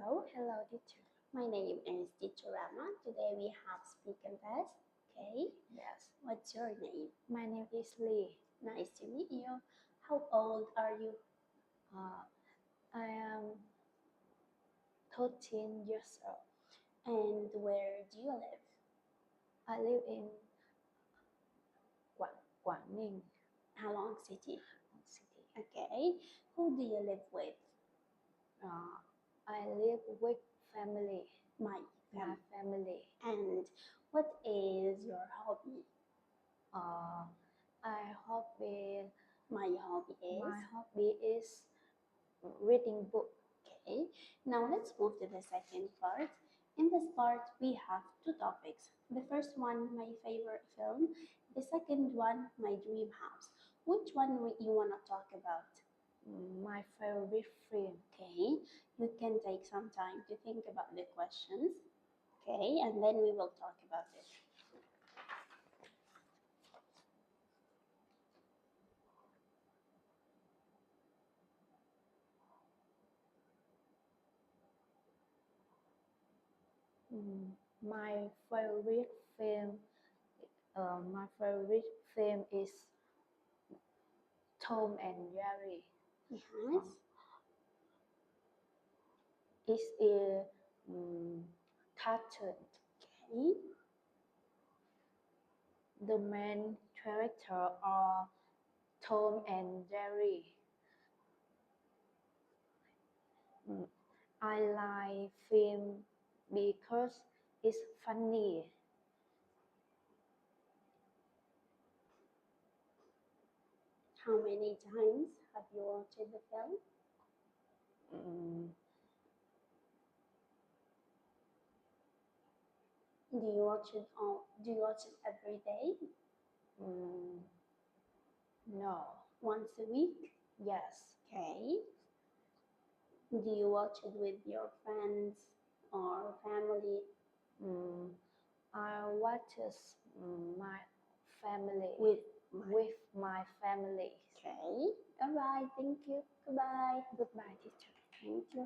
Hello, teacher. My name is Teacher Rama. Today we have speaking test. Okay. Yes. What's your name? My name is Lee. Nice to meet you. How old are you? I am 13 years old. And where do you live? I live in Quảng Ninh Halong City. City. Okay. Who do you live with? I live with family. My family. And what is your hobby? My hobby is reading book. Okay. Now let's move to the second part. In this part, we have two topics. The first one, my favorite film. The second one, my dream house. Which one you want to talk about? My favorite film. Okay. You can take some time to think about the questions. Okay. And then we will talk about it. My favorite film is Tom and Jerry. Yes. It's a cartoon. Okay. The main character are Tom and Jerry. I like film because it's funny. How many times have you watched the film? Do you watch it every day? No. Once a week? Yes. Okay. Do you watch it with your friends or family? I watch my family With my family. Okay. All right. Thank you. Goodbye. Goodbye, teacher. Thank you.